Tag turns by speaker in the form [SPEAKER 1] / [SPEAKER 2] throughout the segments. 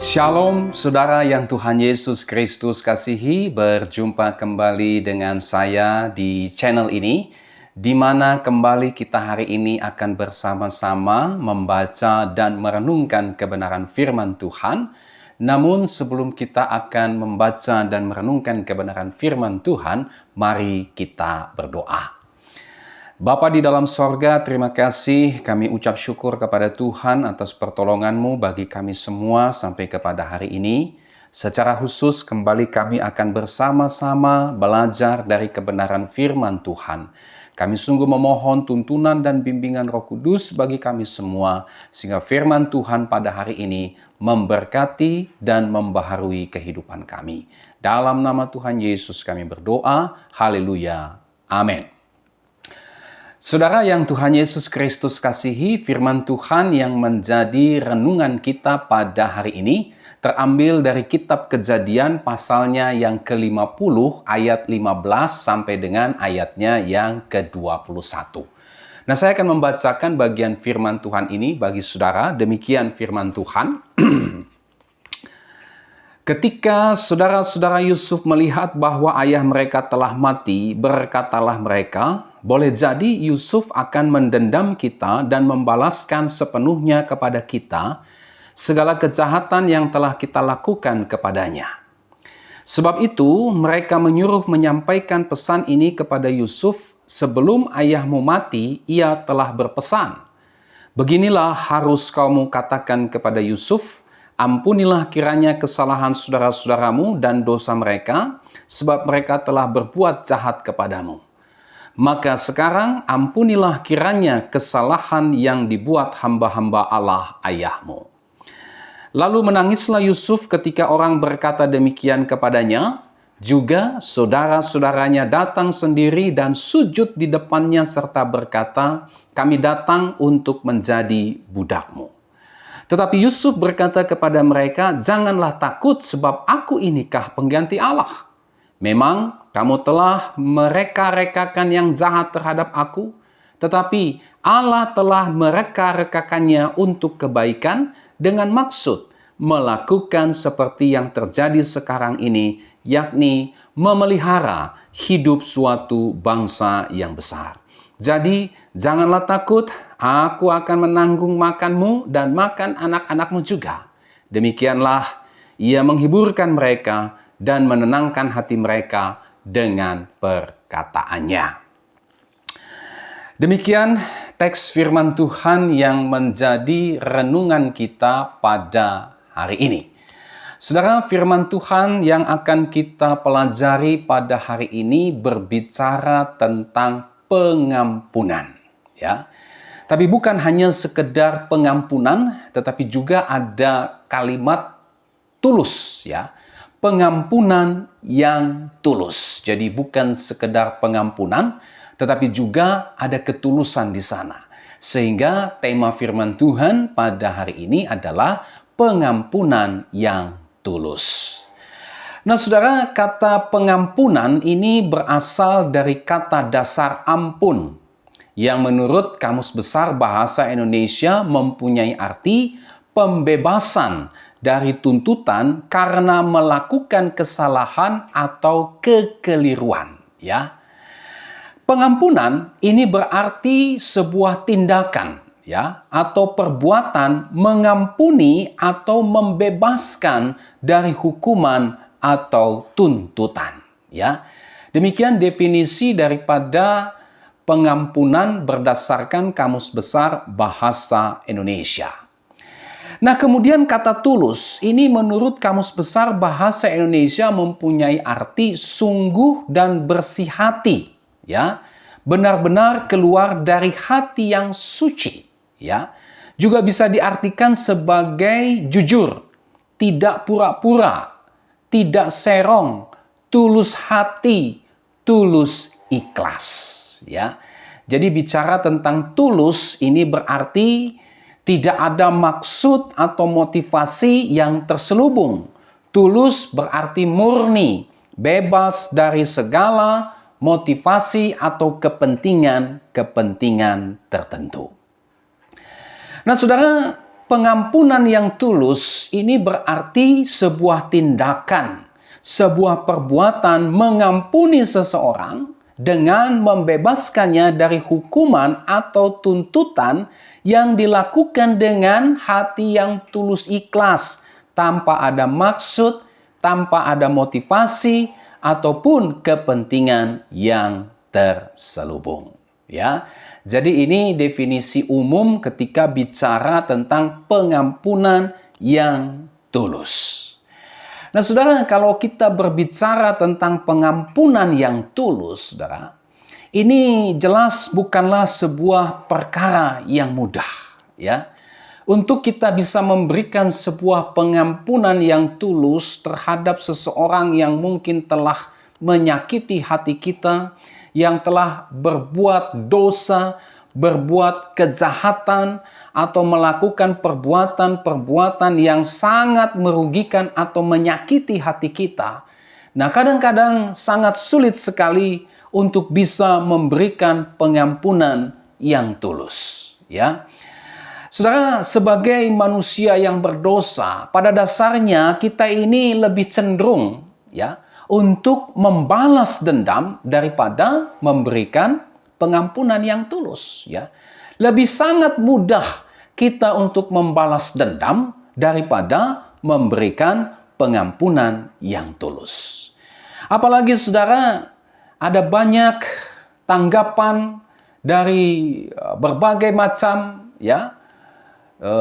[SPEAKER 1] Shalom, saudara yang Tuhan Yesus Kristus kasihi, berjumpa kembali dengan saya di channel ini, di mana kembali kita hari ini akan bersama-sama membaca dan merenungkan kebenaran firman Tuhan. Namun sebelum kita akan membaca dan merenungkan kebenaran firman Tuhan, mari kita berdoa. Bapa di dalam sorga, terima kasih kami ucap syukur kepada Tuhan atas pertolongan-Mu bagi kami semua sampai kepada hari ini. Secara khusus kembali kami akan bersama-sama belajar dari kebenaran firman Tuhan. Kami sungguh memohon tuntunan dan bimbingan Roh Kudus bagi kami semua, sehingga firman Tuhan pada hari ini memberkati dan membaharui kehidupan kami. Dalam nama Tuhan Yesus kami berdoa, haleluya, amin. Saudara yang Tuhan Yesus Kristus kasihi, firman Tuhan yang menjadi renungan kita pada hari ini terambil dari kitab Kejadian pasalnya yang ke-50 ayat 15 sampai dengan ayatnya yang ke-21. Nah, saya akan membacakan bagian firman Tuhan ini bagi saudara. Demikian firman Tuhan. Ketika saudara-saudara Yusuf melihat bahwa ayah mereka telah mati, berkatalah mereka, boleh jadi Yusuf akan mendendam kita dan membalaskan sepenuhnya kepada kita segala kejahatan yang telah kita lakukan kepadanya. Sebab itu mereka menyuruh menyampaikan pesan ini kepada Yusuf, sebelum ayahmu mati, ia telah berpesan. Beginilah harus kamu katakan kepada Yusuf, ampunilah kiranya kesalahan saudara-saudaramu dan dosa mereka, sebab mereka telah berbuat jahat kepadamu. Maka sekarang ampunilah kiranya kesalahan yang dibuat hamba-hamba Allah ayahmu. Lalu menangislah Yusuf ketika orang berkata demikian kepadanya. Juga saudara-saudaranya datang sendiri dan sujud di depannya serta berkata, kami datang untuk menjadi budakmu. Tetapi Yusuf berkata kepada mereka, janganlah takut sebab aku inikah pengganti Allah. Memang kamu telah mereka-rekakan yang jahat terhadap aku, tetapi Allah telah mereka-rekakannya untuk kebaikan dengan maksud melakukan seperti yang terjadi sekarang ini, yakni memelihara hidup suatu bangsa yang besar. Jadi janganlah takut, aku akan menanggung makanmu dan makan anak-anakmu juga. Demikianlah ia menghiburkan mereka dan menenangkan hati mereka dengan perkataannya. Demikian teks firman Tuhan yang menjadi renungan kita pada hari ini. Saudara, firman Tuhan yang akan kita pelajari pada hari ini berbicara tentang pengampunan, ya. Tapi bukan hanya sekedar pengampunan, tetapi juga ada kalimat tulus, ya. Pengampunan yang tulus. Jadi bukan sekedar pengampunan, tetapi juga ada ketulusan di sana. Sehingga tema firman Tuhan pada hari ini adalah pengampunan yang tulus. Nah, saudara, kata pengampunan ini berasal dari kata dasar ampun, yang menurut Kamus Besar Bahasa Indonesia mempunyai arti pembebasan dari tuntutan karena melakukan kesalahan atau kekeliruan, ya. Pengampunan ini berarti sebuah tindakan, ya, atau perbuatan mengampuni atau membebaskan dari hukuman atau tuntutan, ya. Demikian definisi daripada pengampunan berdasarkan Kamus Besar Bahasa Indonesia. Nah, kemudian kata tulus ini menurut Kamus Besar Bahasa Indonesia mempunyai arti sungguh dan bersih hati, ya. Benar-benar keluar dari hati yang suci, ya. Juga bisa diartikan sebagai jujur, tidak pura-pura, tidak serong, tulus hati, tulus ikhlas, ya. Jadi bicara tentang tulus ini berarti tidak ada maksud atau motivasi yang terselubung. Tulus berarti murni, bebas dari segala motivasi atau kepentingan-kepentingan tertentu. Nah, saudara, Pengampunan yang tulus ini berarti sebuah tindakan, sebuah perbuatan mengampuni seseorang dengan membebaskannya dari hukuman atau tuntutan yang dilakukan dengan hati yang tulus ikhlas, tanpa ada maksud, tanpa ada motivasi, ataupun kepentingan yang terselubung. Ya, jadi ini definisi umum ketika bicara tentang pengampunan yang tulus. Nah, saudara, kalau kita berbicara tentang pengampunan yang tulus, saudara, ini jelas bukanlah sebuah perkara yang mudah, ya. Untuk kita bisa memberikan sebuah pengampunan yang tulus terhadap seseorang yang mungkin telah menyakiti hati kita, yang telah berbuat dosa, berbuat kejahatan, atau melakukan perbuatan-perbuatan yang sangat merugikan atau menyakiti hati kita. Nah, kadang-kadang sangat sulit sekali untuk bisa memberikan pengampunan yang tulus. Ya, saudara, sebagai manusia yang berdosa, pada dasarnya kita ini lebih cenderung, ya, untuk membalas dendam daripada memberikan pengampunan yang tulus, ya. Lebih sangat mudah kita untuk membalas dendam daripada memberikan pengampunan yang tulus. Apalagi saudara, ada banyak tanggapan dari berbagai macam, ya,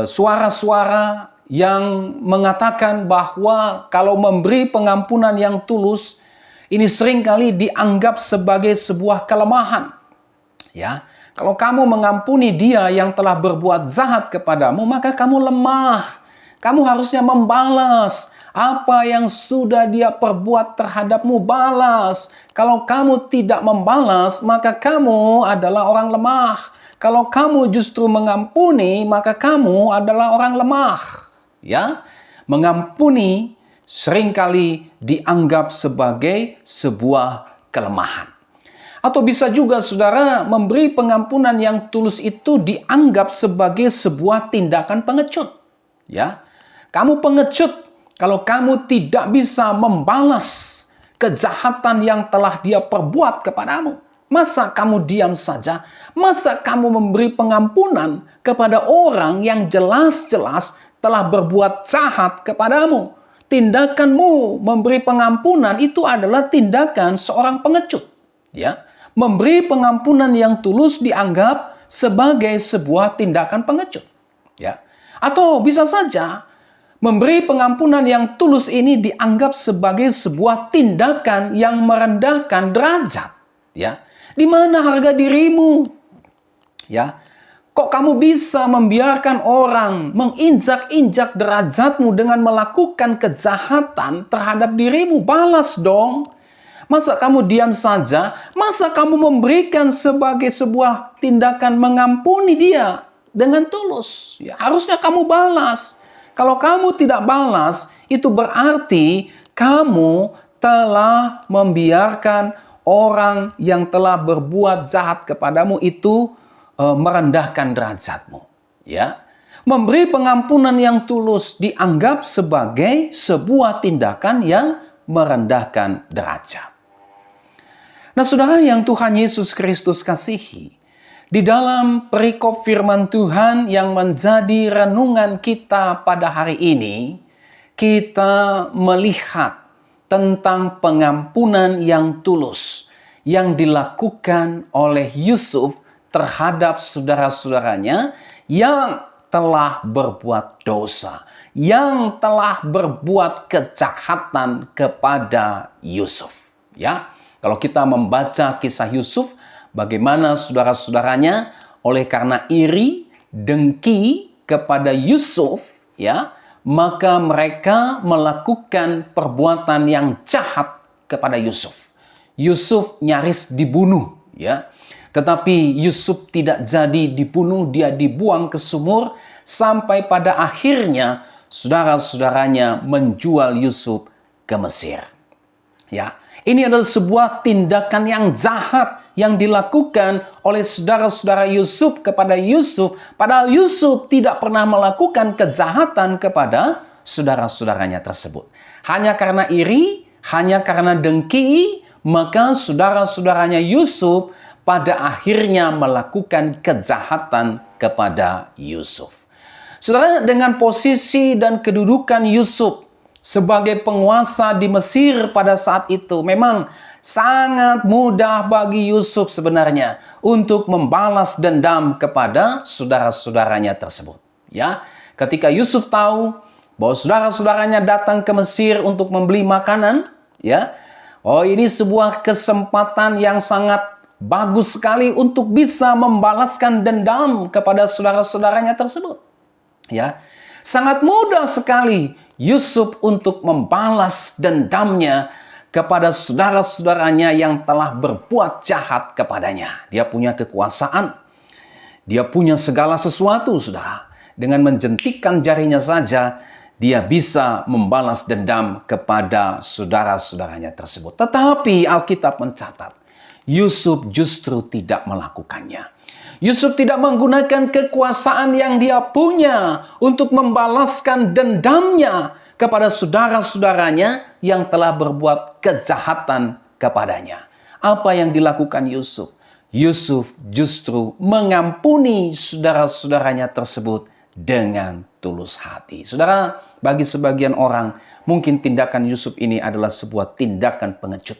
[SPEAKER 1] suara-suara yang mengatakan bahwa kalau memberi pengampunan yang tulus, ini seringkali dianggap sebagai sebuah kelemahan. Ya, kalau kamu mengampuni dia yang telah berbuat jahat kepadamu, maka kamu lemah. Kamu harusnya membalas apa yang sudah dia perbuat terhadapmu, balas. Kalau kamu tidak membalas, maka kamu adalah orang lemah. Kalau kamu justru mengampuni, maka kamu adalah orang lemah. Ya, mengampuni seringkali dianggap sebagai sebuah kelemahan. Atau bisa juga saudara, memberi pengampunan yang tulus itu dianggap sebagai sebuah tindakan pengecut. Ya, kamu pengecut kalau kamu tidak bisa membalas kejahatan yang telah dia perbuat kepadamu. Masa kamu diam saja? Masa kamu memberi pengampunan kepada orang yang jelas-jelas telah berbuat jahat kepadamu? Tindakanmu memberi pengampunan itu adalah tindakan seorang pengecut. Ya, memberi pengampunan yang tulus dianggap sebagai sebuah tindakan pengecut. Ya, atau bisa saja memberi pengampunan yang tulus ini dianggap sebagai sebuah tindakan yang merendahkan derajat. Ya, di mana harga dirimu? Ya, kok kamu bisa membiarkan orang menginjak-injak derajatmu dengan melakukan kejahatan terhadap dirimu? Balas dong. Masa kamu diam saja? Masa kamu memberikan sebagai sebuah tindakan mengampuni dia dengan tulus? Ya, harusnya kamu balas. Kalau kamu tidak balas, itu berarti kamu telah membiarkan orang yang telah berbuat jahat kepadamu itu merendahkan derajatmu. Ya, memberi pengampunan yang tulus dianggap sebagai sebuah tindakan yang merendahkan derajat. Nah, saudara yang Tuhan Yesus Kristus kasihi, di dalam perikop firman Tuhan yang menjadi renungan kita pada hari ini, kita melihat tentang pengampunan yang tulus yang dilakukan oleh Yusuf terhadap saudara-saudaranya yang telah berbuat dosa, yang telah berbuat kejahatan kepada Yusuf. Ya, kalau kita membaca kisah Yusuf, bagaimana saudara-saudaranya oleh karena iri, dengki kepada Yusuf, ya, maka mereka melakukan perbuatan yang jahat kepada Yusuf. Yusuf nyaris dibunuh, ya. Tetapi Yusuf tidak jadi dibunuh, dia dibuang ke sumur sampai pada akhirnya saudara-saudaranya menjual Yusuf ke Mesir. Ya, ini adalah sebuah tindakan yang jahat yang dilakukan oleh saudara-saudara Yusuf kepada Yusuf, padahal Yusuf tidak pernah melakukan kejahatan kepada saudara-saudaranya tersebut. Hanya karena iri, hanya karena dengki, maka saudara-saudaranya Yusuf pada akhirnya melakukan kejahatan kepada Yusuf. Saudara, dengan posisi dan kedudukan Yusuf sebagai penguasa di Mesir pada saat itu, memang sangat mudah bagi Yusuf sebenarnya untuk membalas dendam kepada saudara-saudaranya tersebut. Ya, ketika Yusuf tahu bahwa saudara-saudaranya datang ke Mesir untuk membeli makanan, ya, ini sebuah kesempatan yang sangat bagus sekali untuk bisa membalaskan dendam kepada saudara-saudaranya tersebut. Ya, sangat mudah sekali Yusuf untuk membalas dendamnya kepada saudara-saudaranya yang telah berbuat jahat kepadanya. Dia punya kekuasaan, dia punya segala sesuatu, saudara. Dengan menjentikan jarinya saja, dia bisa membalas dendam kepada saudara-saudaranya tersebut. Tetapi Alkitab mencatat, Yusuf justru tidak melakukannya. Yusuf tidak menggunakan kekuasaan yang dia punya untuk membalaskan dendamnya kepada saudara-saudaranya yang telah berbuat kejahatan kepadanya. Apa yang dilakukan Yusuf? Yusuf justru mengampuni saudara-saudaranya tersebut dengan tulus hati. Saudara, bagi sebagian orang, mungkin tindakan Yusuf ini adalah sebuah tindakan pengecut.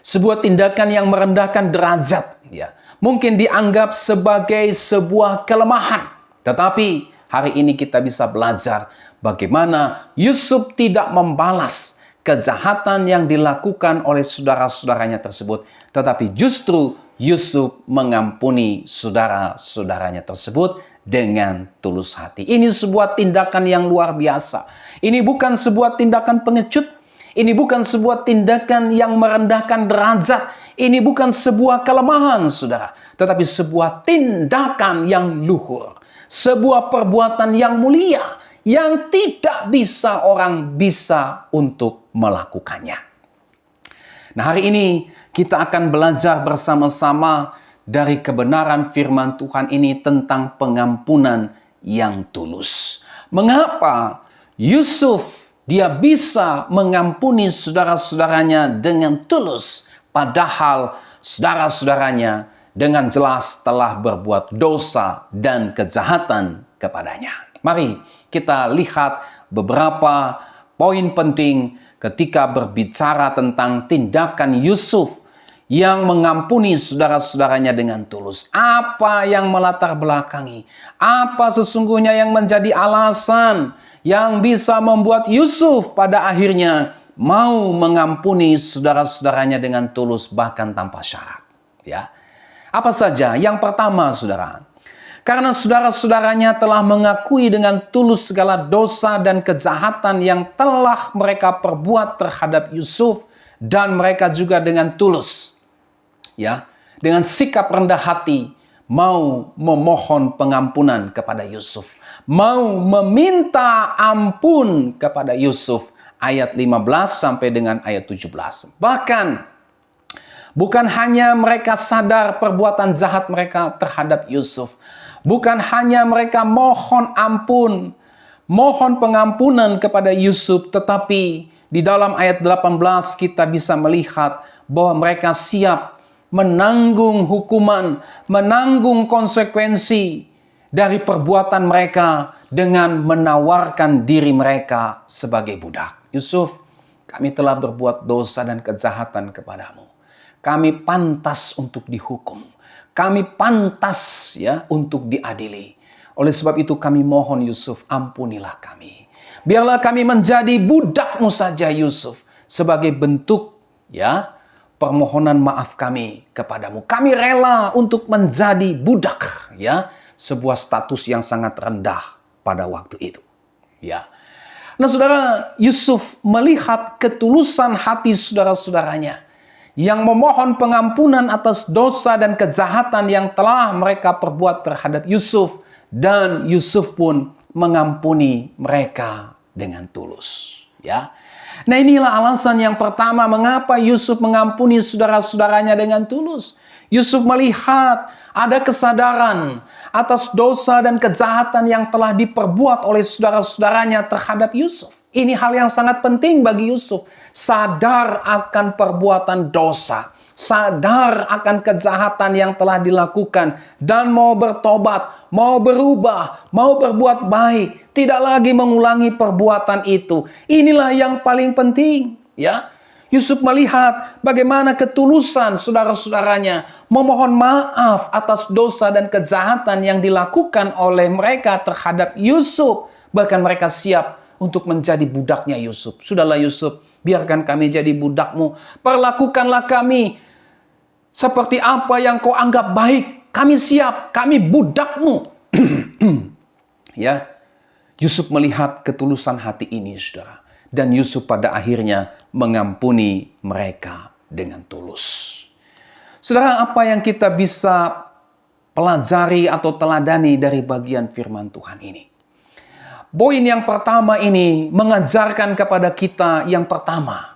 [SPEAKER 1] Sebuah tindakan yang merendahkan derajat, ya. Mungkin dianggap sebagai sebuah kelemahan. Tetapi hari ini kita bisa belajar bagaimana Yusuf tidak membalas kejahatan yang dilakukan oleh saudara-saudaranya tersebut. Tetapi justru Yusuf mengampuni saudara-saudaranya tersebut dengan tulus hati. Ini sebuah tindakan yang luar biasa. Ini bukan sebuah tindakan pengecut. Ini bukan sebuah tindakan yang merendahkan derajat. Ini bukan sebuah kelemahan, saudara, tetapi sebuah tindakan yang luhur. Sebuah perbuatan yang mulia, yang tidak bisa orang bisa untuk melakukannya. Nah, hari ini kita akan belajar bersama-sama dari kebenaran firman Tuhan ini tentang pengampunan yang tulus. Mengapa Yusuf dia bisa mengampuni saudara-saudaranya dengan tulus? Padahal saudara-saudaranya dengan jelas telah berbuat dosa dan kejahatan kepadanya. Mari kita lihat beberapa poin penting ketika berbicara tentang tindakan Yusuf yang mengampuni saudara-saudaranya dengan tulus. Apa yang melatar belakangi? Apa sesungguhnya yang menjadi alasan yang bisa membuat Yusuf pada akhirnya mau mengampuni saudara-saudaranya dengan tulus bahkan tanpa syarat, ya. Apa saja? Yang pertama, saudara, karena saudara-saudaranya telah mengakui dengan tulus segala dosa dan kejahatan yang telah mereka perbuat terhadap Yusuf, dan mereka juga dengan tulus, ya, dengan sikap rendah hati mau memohon pengampunan kepada Yusuf, mau meminta ampun kepada Yusuf. Ayat 15 sampai dengan ayat 17. Bahkan, bukan hanya mereka sadar perbuatan jahat mereka terhadap Yusuf. Bukan hanya mereka mohon ampun, mohon pengampunan kepada Yusuf. Tetapi di dalam ayat 18 kita bisa melihat bahwa mereka siap menanggung hukuman, menanggung konsekuensi dari perbuatan mereka dengan menawarkan diri mereka sebagai budak. Yusuf, kami telah berbuat dosa dan kejahatan kepadamu. Kami pantas untuk dihukum. Kami pantas, ya, untuk diadili. Oleh sebab itu kami mohon Yusuf, ampunilah kami. Biarlah kami menjadi budakmu saja Yusuf, sebagai bentuk, ya, permohonan maaf kami kepadamu. Kami rela untuk menjadi budak, ya, sebuah status yang sangat rendah pada waktu itu, ya. Nah, saudara, Yusuf melihat ketulusan hati saudara-saudaranya yang memohon pengampunan atas dosa dan kejahatan yang telah mereka perbuat terhadap Yusuf, dan Yusuf pun mengampuni mereka dengan tulus, ya. Nah, inilah alasan yang pertama mengapa Yusuf mengampuni saudara-saudaranya dengan tulus. Yusuf melihat ada kesadaran atas dosa dan kejahatan yang telah diperbuat oleh saudara-saudaranya terhadap Yusuf. Ini hal yang sangat penting bagi Yusuf. Sadar akan perbuatan dosa. Sadar akan kejahatan yang telah dilakukan. Dan mau bertobat, mau berubah, mau berbuat baik. Tidak lagi mengulangi perbuatan itu. Inilah yang paling penting. Ya, Yusuf melihat bagaimana ketulusan saudara-saudaranya memohon maaf atas dosa dan kejahatan yang dilakukan oleh mereka terhadap Yusuf. Bahkan mereka siap untuk menjadi budaknya Yusuf. Sudahlah Yusuf, biarkan kami jadi budakmu. Perlakukanlah kami seperti apa yang kau anggap baik. Kami siap, kami budakmu. Ya, Yusuf melihat ketulusan hati ini, saudara. Dan Yusuf pada akhirnya mengampuni mereka dengan tulus. Saudara, apa yang kita bisa pelajari atau teladani dari bagian firman Tuhan ini? Poin yang pertama ini mengajarkan kepada kita yang pertama.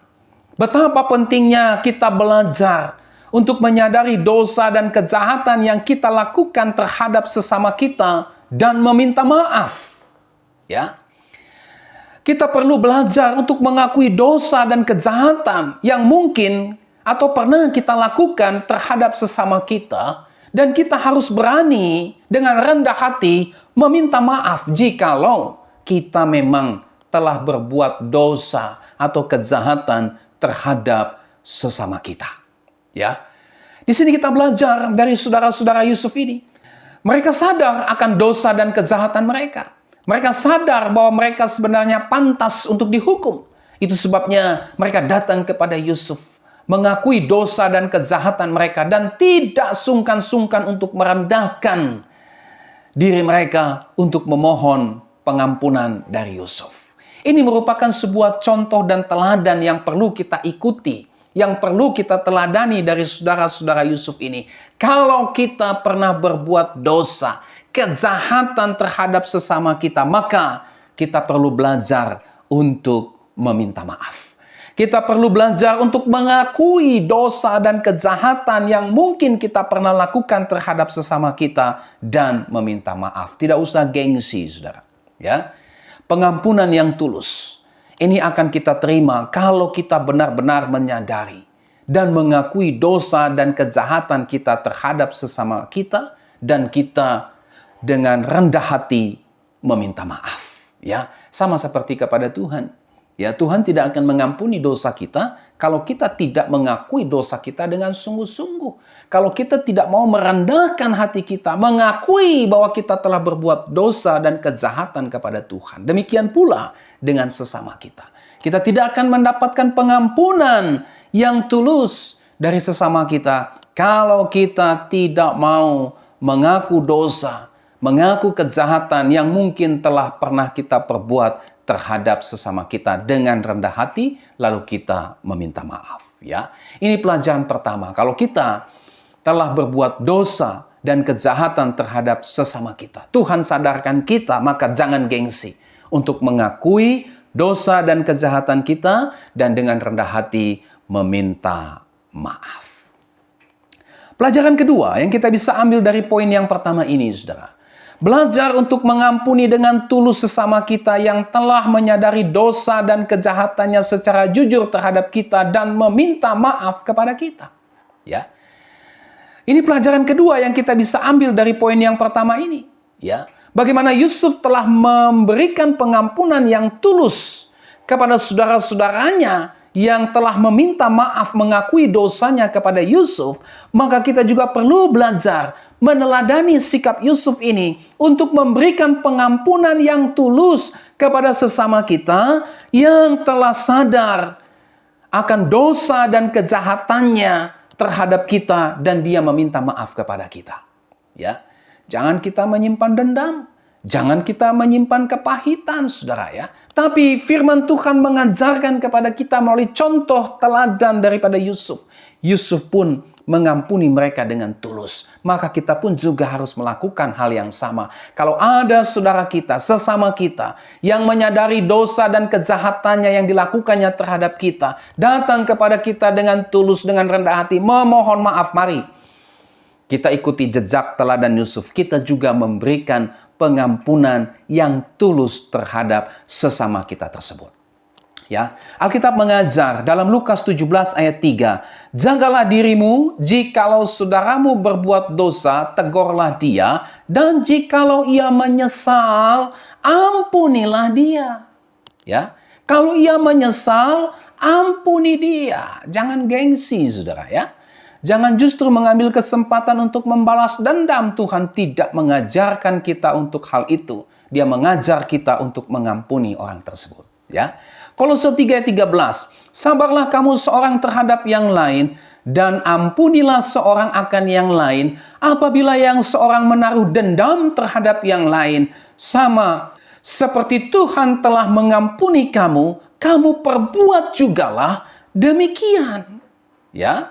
[SPEAKER 1] Betapa pentingnya kita belajar untuk menyadari dosa dan kejahatan yang kita lakukan terhadap sesama kita dan meminta maaf. Ya. Kita perlu belajar untuk mengakui dosa dan kejahatan yang mungkin atau pernah kita lakukan terhadap sesama kita. Dan kita harus berani dengan rendah hati meminta maaf jikalau kita memang telah berbuat dosa atau kejahatan terhadap sesama kita. Ya. Di sini kita belajar dari saudara-saudara Yusuf ini. Mereka sadar akan dosa dan kejahatan mereka. Mereka sadar bahwa mereka sebenarnya pantas untuk dihukum. Itu sebabnya mereka datang kepada Yusuf, mengakui dosa dan kejahatan mereka, dan tidak sungkan-sungkan untuk merendahkan diri mereka untuk memohon pengampunan dari Yusuf. Ini merupakan sebuah contoh dan teladan yang perlu kita ikuti, yang perlu kita teladani dari saudara-saudara Yusuf ini. Kalau kita pernah berbuat dosa, kejahatan terhadap sesama kita, maka kita perlu belajar untuk meminta maaf. Kita perlu belajar untuk mengakui dosa dan kejahatan yang mungkin kita pernah lakukan terhadap sesama kita dan meminta maaf. Tidak usah gengsi, saudara. Ya, pengampunan yang tulus ini akan kita terima kalau kita benar-benar menyadari dan mengakui dosa dan kejahatan kita terhadap sesama kita, dan kita dengan rendah hati meminta maaf. Ya, sama seperti kepada Tuhan. Ya, Tuhan tidak akan mengampuni dosa kita kalau kita tidak mengakui dosa kita dengan sungguh-sungguh. Kalau kita tidak mau merendahkan hati kita, mengakui bahwa kita telah berbuat dosa dan kejahatan kepada Tuhan. Demikian pula dengan sesama kita. Kita tidak akan mendapatkan pengampunan yang tulus dari sesama kita kalau kita tidak mau mengaku dosa, mengaku kejahatan yang mungkin telah pernah kita perbuat terhadap sesama kita dengan rendah hati, lalu kita meminta maaf. Ya, ini pelajaran pertama. Kalau kita telah berbuat dosa dan kejahatan terhadap sesama kita, Tuhan sadarkan kita, maka jangan gengsi untuk mengakui dosa dan kejahatan kita dan dengan rendah hati meminta maaf. Pelajaran kedua yang kita bisa ambil dari poin yang pertama ini, saudara. Belajar untuk mengampuni dengan tulus sesama kita yang telah menyadari dosa dan kejahatannya secara jujur terhadap kita dan meminta maaf kepada kita. Ya. Ini pelajaran kedua yang kita bisa ambil dari poin yang pertama ini. Ya. Bagaimana Yusuf telah memberikan pengampunan yang tulus kepada saudara-saudaranya yang telah meminta maaf mengakui dosanya kepada Yusuf, maka kita juga perlu belajar meneladani sikap Yusuf ini untuk memberikan pengampunan yang tulus kepada sesama kita yang telah sadar akan dosa dan kejahatannya terhadap kita dan dia meminta maaf kepada kita. Ya, jangan kita menyimpan dendam, jangan kita menyimpan kepahitan, saudara ya. Tapi firman Tuhan mengajarkan kepada kita melalui contoh teladan daripada Yusuf. Yusuf pun mengampuni mereka dengan tulus. Maka kita pun juga harus melakukan hal yang sama. Kalau ada saudara kita, sesama kita, yang menyadari dosa dan kejahatannya yang dilakukannya terhadap kita, datang kepada kita dengan tulus, dengan rendah hati, memohon maaf, mari kita ikuti jejak teladan Yusuf, kita juga memberikan pengampunan yang tulus terhadap sesama kita tersebut. Ya, Alkitab mengajar dalam Lukas 17 ayat 3, jagalah dirimu, jikalau saudaramu berbuat dosa, tegurlah dia, dan jikalau ia menyesal, ampunilah dia. Ya, kalau ia menyesal, ampuni dia. Jangan gengsi, saudara ya. Jangan justru mengambil kesempatan untuk membalas dendam. Tuhan tidak mengajarkan kita untuk hal itu. Dia mengajar kita untuk mengampuni orang tersebut. Ya, Kolose 3:13, sabarlah kamu seorang terhadap yang lain, dan ampunilah seorang akan yang lain, apabila yang seorang menaruh dendam terhadap yang lain, sama seperti Tuhan telah mengampuni kamu, kamu perbuat jugalah demikian. Ya,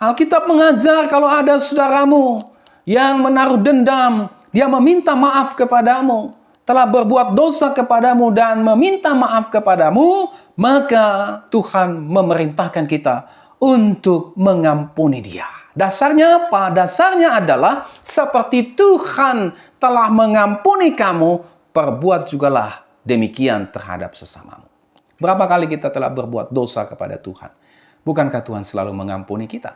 [SPEAKER 1] Alkitab mengajar kalau ada saudaramu yang menaruh dendam, dia meminta maaf kepadamu, telah berbuat dosa kepadamu dan meminta maaf kepadamu, maka Tuhan memerintahkan kita untuk mengampuni dia. Dasarnya apa? Dasarnya adalah seperti Tuhan telah mengampuni kamu, perbuat jugalah demikian terhadap sesamamu. Berapa kali kita telah berbuat dosa kepada Tuhan? Bukankah Tuhan selalu mengampuni kita?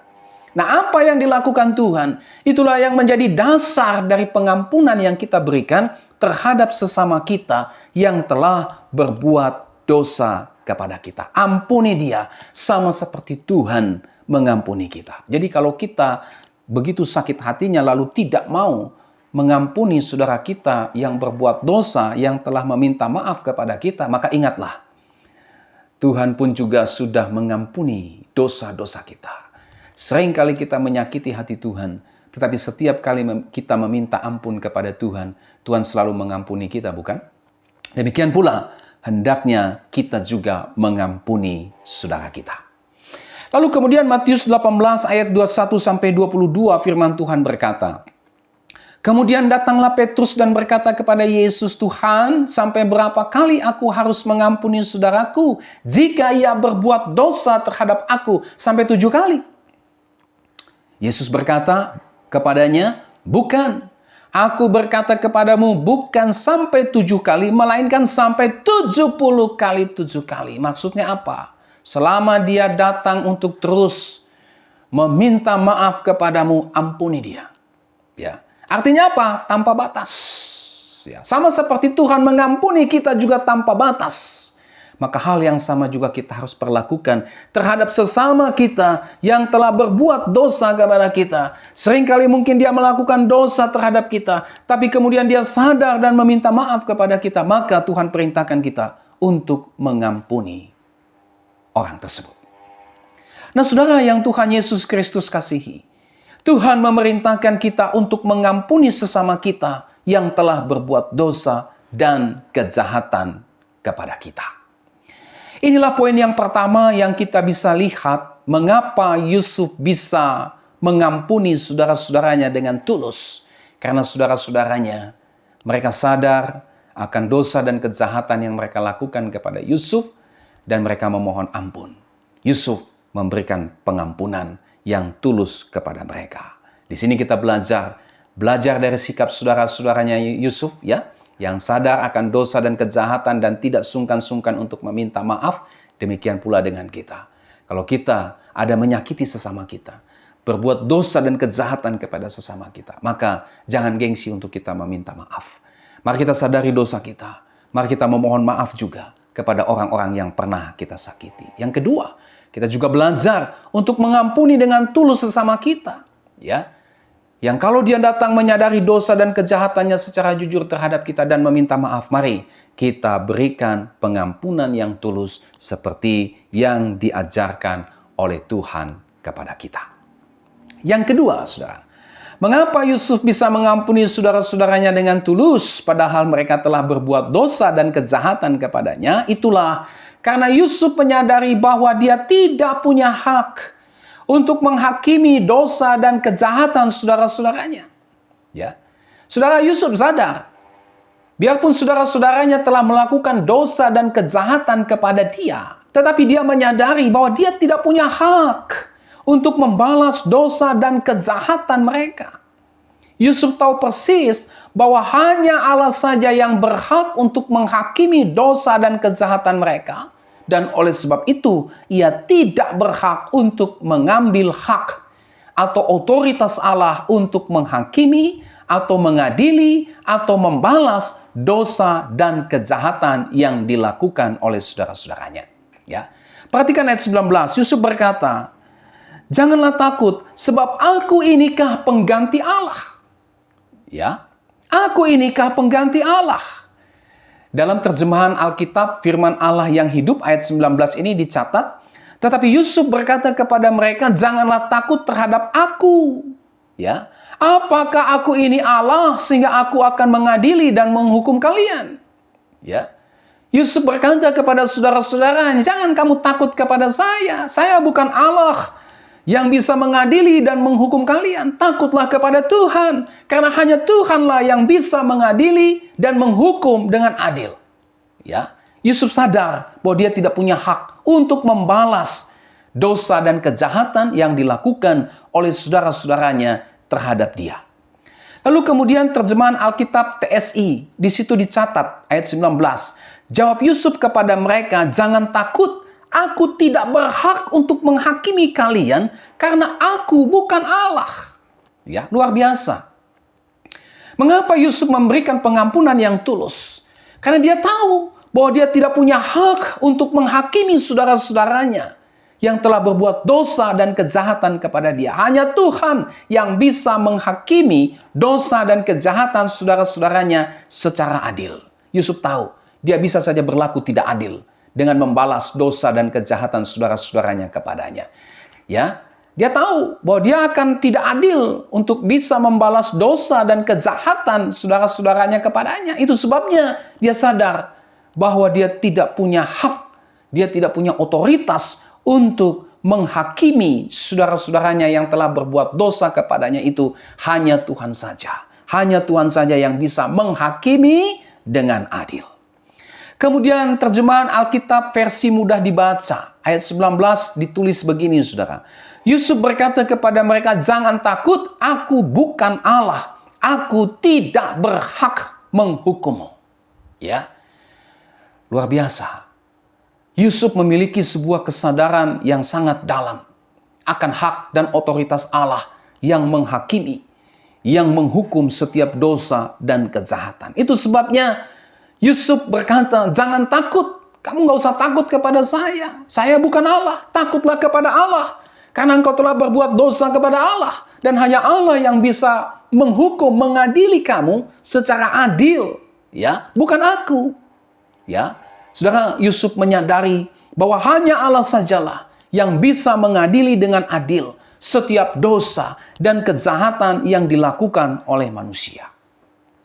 [SPEAKER 1] Nah, apa yang dilakukan Tuhan, itulah yang menjadi dasar dari pengampunan yang kita berikan terhadap sesama kita yang telah berbuat dosa kepada kita. Ampuni dia sama seperti Tuhan mengampuni kita. Jadi kalau kita begitu sakit hatinya lalu tidak mau mengampuni saudara kita yang berbuat dosa, yang telah meminta maaf kepada kita, maka ingatlah, Tuhan pun juga sudah mengampuni dosa-dosa kita. Seringkali kita menyakiti hati Tuhan, tetapi setiap kali kita meminta ampun kepada Tuhan, Tuhan selalu mengampuni kita, bukan? Demikian pula, hendaknya kita juga mengampuni saudara kita. Lalu kemudian Matius 18 ayat 21-22 firman Tuhan berkata, kemudian datanglah Petrus dan berkata kepada Yesus, Tuhan, sampai berapa kali aku harus mengampuni saudaraku jika ia berbuat dosa terhadap aku? Sampai 7 kali. Yesus berkata kepadanya, bukan. Aku berkata kepadamu, bukan sampai 7 kali, melainkan sampai 70 kali 7 kali. Maksudnya apa? Selama dia datang untuk terus meminta maaf kepadamu, ampuni dia. Ya. Artinya apa? Tanpa batas. Ya. Sama seperti Tuhan mengampuni kita juga tanpa batas. Maka hal yang sama juga kita harus perlakukan terhadap sesama kita yang telah berbuat dosa kepada kita. Seringkali mungkin dia melakukan dosa terhadap kita, tapi kemudian dia sadar dan meminta maaf kepada kita. Maka Tuhan perintahkan kita untuk mengampuni orang tersebut. Nah, saudara yang Tuhan Yesus Kristus kasihi, Tuhan memerintahkan kita untuk mengampuni sesama kita yang telah berbuat dosa dan kejahatan kepada kita. Inilah poin yang pertama yang kita bisa lihat mengapa Yusuf bisa mengampuni saudara-saudaranya dengan tulus. Karena saudara-saudaranya, mereka sadar akan dosa dan kejahatan yang mereka lakukan kepada Yusuf dan mereka memohon ampun. Yusuf memberikan pengampunan yang tulus kepada mereka. Di sini kita belajar dari sikap saudara-saudaranya Yusuf, ya, yang sadar akan dosa dan kejahatan dan tidak sungkan-sungkan untuk meminta maaf. Demikian pula dengan kita. Kalau kita ada menyakiti sesama kita, berbuat dosa dan kejahatan kepada sesama kita, maka jangan gengsi untuk kita meminta maaf. Mari kita sadari dosa kita. Mari kita memohon maaf juga kepada orang-orang yang pernah kita sakiti. Yang kedua, kita juga belajar untuk mengampuni dengan tulus sesama kita. Ya, yang kalau dia datang menyadari dosa dan kejahatannya secara jujur terhadap kita dan meminta maaf, mari kita berikan pengampunan yang tulus seperti yang diajarkan oleh Tuhan kepada kita. Yang kedua, saudara, mengapa Yusuf bisa mengampuni saudara-saudaranya dengan tulus padahal mereka telah berbuat dosa dan kejahatan kepadanya? Itulah karena Yusuf menyadari bahwa dia tidak punya hak untuk menghakimi dosa dan kejahatan saudara-saudaranya. Ya. Saudara Yusuf sadar, biarpun saudara-saudaranya telah melakukan dosa dan kejahatan kepada dia, tetapi dia menyadari bahwa dia tidak punya hak untuk membalas dosa dan kejahatan mereka. Yusuf tahu persis bahwa hanya Allah saja yang berhak untuk menghakimi dosa dan kejahatan mereka. Dan oleh sebab itu, ia tidak berhak untuk mengambil hak atau otoritas Allah untuk menghakimi atau mengadili atau membalas dosa dan kejahatan yang dilakukan oleh saudara-saudaranya. Ya. Perhatikan ayat 19, Yusuf berkata, "Janganlah takut, sebab aku inikah pengganti Allah." Ya, aku inikah pengganti Allah. Dalam terjemahan Alkitab, firman Allah yang hidup ayat 19 ini dicatat, tetapi Yusuf berkata kepada mereka, "Janganlah takut terhadap aku." Ya, apakah aku ini Allah sehingga aku akan mengadili dan menghukum kalian? Ya. Yusuf berkata kepada saudara-saudaranya, "Jangan kamu takut kepada saya. Saya bukan Allah yang bisa mengadili dan menghukum kalian. Takutlah kepada Tuhan, karena hanya Tuhanlah yang bisa mengadili dan menghukum dengan adil." Ya, Yusuf sadar bahwa dia tidak punya hak untuk membalas dosa dan kejahatan yang dilakukan oleh saudara-saudaranya terhadap dia. Lalu kemudian terjemahan Alkitab TSI, di situ dicatat ayat 19. Jawab Yusuf kepada mereka, "Jangan takut. Aku tidak berhak untuk menghakimi kalian karena aku bukan Allah." Ya, luar biasa. Mengapa Yusuf memberikan pengampunan yang tulus? Karena dia tahu bahwa dia tidak punya hak untuk menghakimi saudara-saudaranya yang telah berbuat dosa dan kejahatan kepada dia. Hanya Tuhan yang bisa menghakimi dosa dan kejahatan saudara-saudaranya secara adil. Yusuf tahu dia bisa saja berlaku tidak adil dengan membalas dosa dan kejahatan saudara-saudaranya kepadanya. Ya, dia tahu bahwa dia akan tidak adil untuk bisa membalas dosa dan kejahatan saudara-saudaranya kepadanya. Itu sebabnya dia sadar bahwa dia tidak punya hak, dia tidak punya otoritas untuk menghakimi saudara-saudaranya yang telah berbuat dosa kepadanya itu. Hanya Tuhan saja. Hanya Tuhan saja yang bisa menghakimi dengan adil. Kemudian terjemahan Alkitab versi mudah dibaca. Ayat 19 ditulis begini, saudara. Yusuf berkata kepada mereka, "Jangan takut, aku bukan Allah. Aku tidak berhak menghukummu." Ya, luar biasa. Yusuf memiliki sebuah kesadaran yang sangat dalam akan hak dan otoritas Allah yang menghakimi, yang menghukum setiap dosa dan kejahatan. Itu sebabnya Yusuf berkata, "Jangan takut. Kamu nggak usah takut kepada saya. Saya bukan Allah. Takutlah kepada Allah. Karena engkau telah berbuat dosa kepada Allah. Dan hanya Allah yang bisa menghukum, mengadili kamu secara adil. Ya, bukan aku." Ya, saudara, Yusuf menyadari bahwa hanya Allah sajalah yang bisa mengadili dengan adil setiap dosa dan kejahatan yang dilakukan oleh manusia.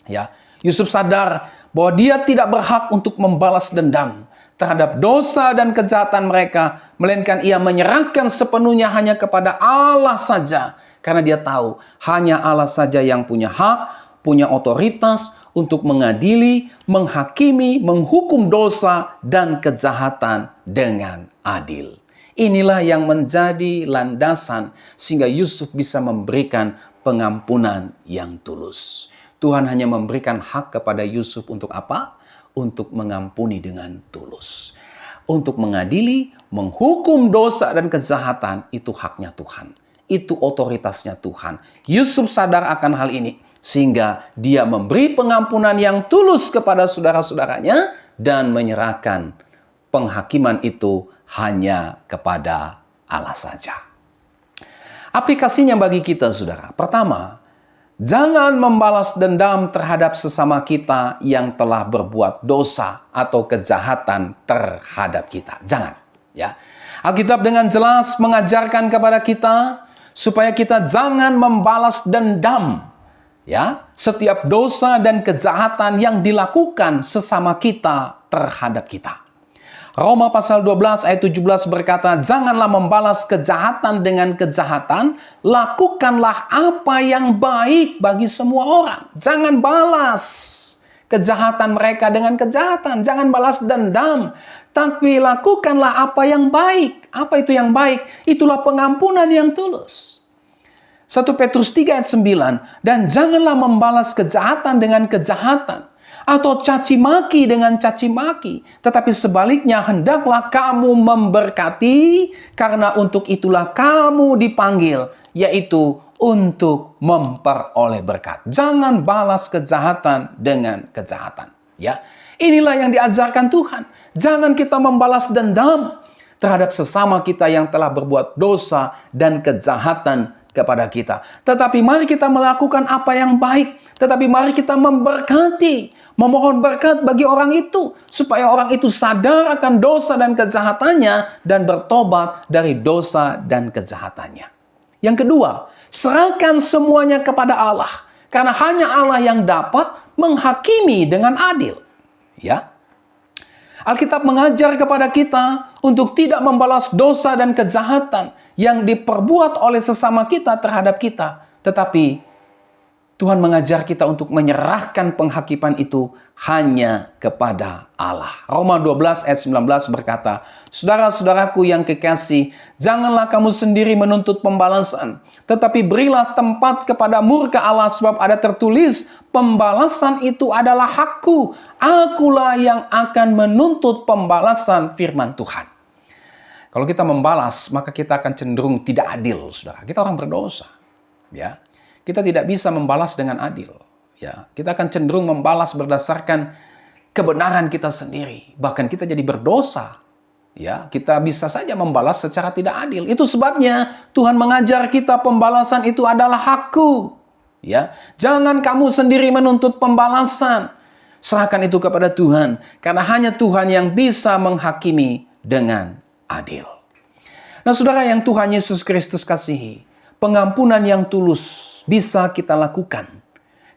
[SPEAKER 1] Ya, Yusuf sadar bahwa dia tidak berhak untuk membalas dendam terhadap dosa dan kejahatan mereka, melainkan ia menyerahkan sepenuhnya hanya kepada Allah saja, karena dia tahu hanya Allah saja yang punya hak, punya otoritas untuk mengadili, menghakimi, menghukum dosa dan kejahatan dengan adil. Inilah yang menjadi landasan sehingga Yusuf bisa memberikan pengampunan yang tulus. Tuhan hanya memberikan hak kepada Yusuf untuk apa? Untuk mengampuni dengan tulus. Untuk mengadili, menghukum dosa dan kejahatan, itu haknya Tuhan. Itu otoritasnya Tuhan. Yusuf sadar akan hal ini, sehingga dia memberi pengampunan yang tulus kepada saudara-saudaranya dan menyerahkan penghakiman itu hanya kepada Allah saja. Aplikasinya bagi kita, saudara. Pertama, jangan membalas dendam terhadap sesama kita yang telah berbuat dosa atau kejahatan terhadap kita. Jangan. Ya. Alkitab dengan jelas mengajarkan kepada kita supaya kita jangan membalas dendam. Ya, setiap dosa dan kejahatan yang dilakukan sesama kita terhadap kita. Roma pasal 12 ayat 17 berkata, "Janganlah membalas kejahatan dengan kejahatan, lakukanlah apa yang baik bagi semua orang." Jangan balas kejahatan mereka dengan kejahatan, jangan balas dendam tapi lakukanlah apa yang baik. Apa itu yang baik? Itulah pengampunan yang tulus. 1 Petrus 3 ayat 9, dan janganlah membalas kejahatan dengan kejahatan, atau caci maki dengan caci maki, tetapi sebaliknya hendaklah kamu memberkati, karena untuk itulah kamu dipanggil, yaitu untuk memperoleh berkat. Jangan balas kejahatan dengan kejahatan. Ya, inilah yang diajarkan Tuhan. Jangan kita membalas dendam terhadap sesama kita yang telah berbuat dosa dan kejahatan kepada kita. Tetapi mari kita melakukan apa yang baik. Tetapi mari kita memberkati, memohon berkat bagi orang itu, supaya orang itu sadar akan dosa dan kejahatannya dan bertobat dari dosa dan kejahatannya. Yang kedua, serahkan semuanya kepada Allah, karena hanya Allah yang dapat menghakimi dengan adil. Ya. Alkitab mengajar kepada kita untuk tidak membalas dosa dan kejahatan yang diperbuat oleh sesama kita terhadap kita. Tetapi Tuhan mengajar kita untuk menyerahkan penghakiman itu hanya kepada Allah. Roma 12 ayat 19 berkata, saudara-saudaraku yang kekasih, janganlah kamu sendiri menuntut pembalasan, tetapi berilah tempat kepada murka Allah, sebab ada tertulis, pembalasan itu adalah hakku, akulah yang akan menuntut pembalasan, firman Tuhan. Kalau kita membalas, maka kita akan cenderung tidak adil, saudara. Kita orang berdosa. Ya. Kita tidak bisa membalas dengan adil. Ya. Kita akan cenderung membalas berdasarkan kebenaran kita sendiri. Bahkan kita jadi berdosa. Ya. Kita bisa saja membalas secara tidak adil. Itu sebabnya Tuhan mengajar kita pembalasan itu adalah hakku. Ya. Jangan kamu sendiri menuntut pembalasan. Serahkan itu kepada Tuhan. Karena hanya Tuhan yang bisa menghakimi dengan adil. Nah, saudara yang Tuhan Yesus Kristus kasihi, pengampunan yang tulus bisa kita lakukan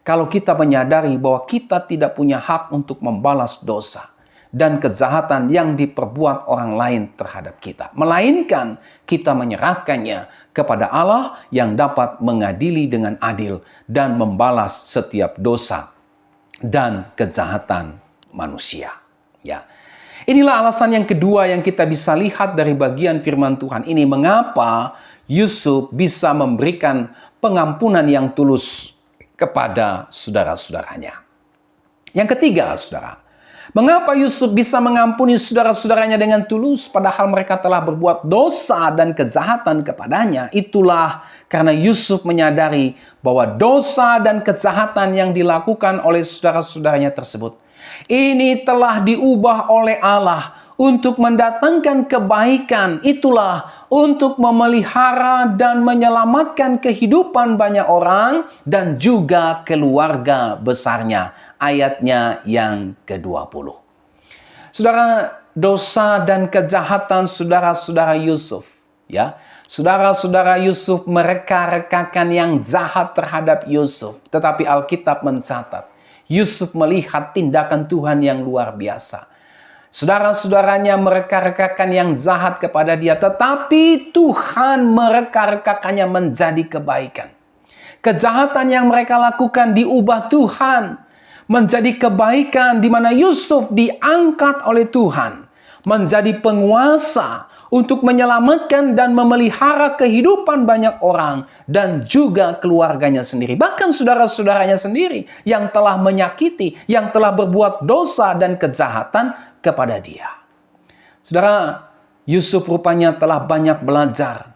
[SPEAKER 1] kalau kita menyadari bahwa kita tidak punya hak untuk membalas dosa dan kejahatan yang diperbuat orang lain terhadap kita. Melainkan kita menyerahkannya kepada Allah yang dapat mengadili dengan adil dan membalas setiap dosa dan kejahatan manusia. Ya. Inilah alasan yang kedua yang kita bisa lihat dari bagian firman Tuhan ini. Mengapa Yusuf bisa memberikan pengampunan yang tulus kepada saudara-saudaranya. Yang ketiga, saudara. Mengapa Yusuf bisa mengampuni saudara-saudaranya dengan tulus padahal mereka telah berbuat dosa dan kejahatan kepadanya? Itulah karena Yusuf menyadari bahwa dosa dan kejahatan yang dilakukan oleh saudara-saudaranya tersebut ini telah diubah oleh Allah untuk mendatangkan kebaikan. Itulah untuk memelihara dan menyelamatkan kehidupan banyak orang dan juga keluarga besarnya. Ayatnya yang ke-20. Saudara, dosa dan kejahatan saudara-saudara Yusuf, ya. Saudara-saudara Yusuf mereka-rekakan yang jahat terhadap Yusuf, tetapi Alkitab mencatat Yusuf melihat tindakan Tuhan yang luar biasa. Saudara-saudaranya mereka-rekakan yang jahat kepada dia, tetapi Tuhan mereka-rekakannya menjadi kebaikan. Kejahatan yang mereka lakukan diubah Tuhan menjadi kebaikan, di mana Yusuf diangkat oleh Tuhan menjadi penguasa untuk menyelamatkan dan memelihara kehidupan banyak orang dan juga keluarganya sendiri. Bahkan saudara-saudaranya sendiri yang telah menyakiti, yang telah berbuat dosa dan kejahatan kepada dia. Saudara, Yusuf rupanya telah banyak belajar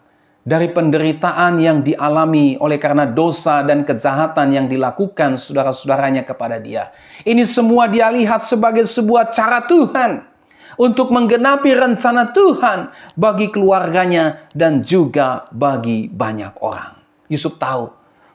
[SPEAKER 1] dari penderitaan yang dialami oleh karena dosa dan kejahatan yang dilakukan saudara-saudaranya kepada dia. Ini semua dia lihat sebagai sebuah cara Tuhan untuk menggenapi rencana Tuhan bagi keluarganya dan juga bagi banyak orang. Yusuf tahu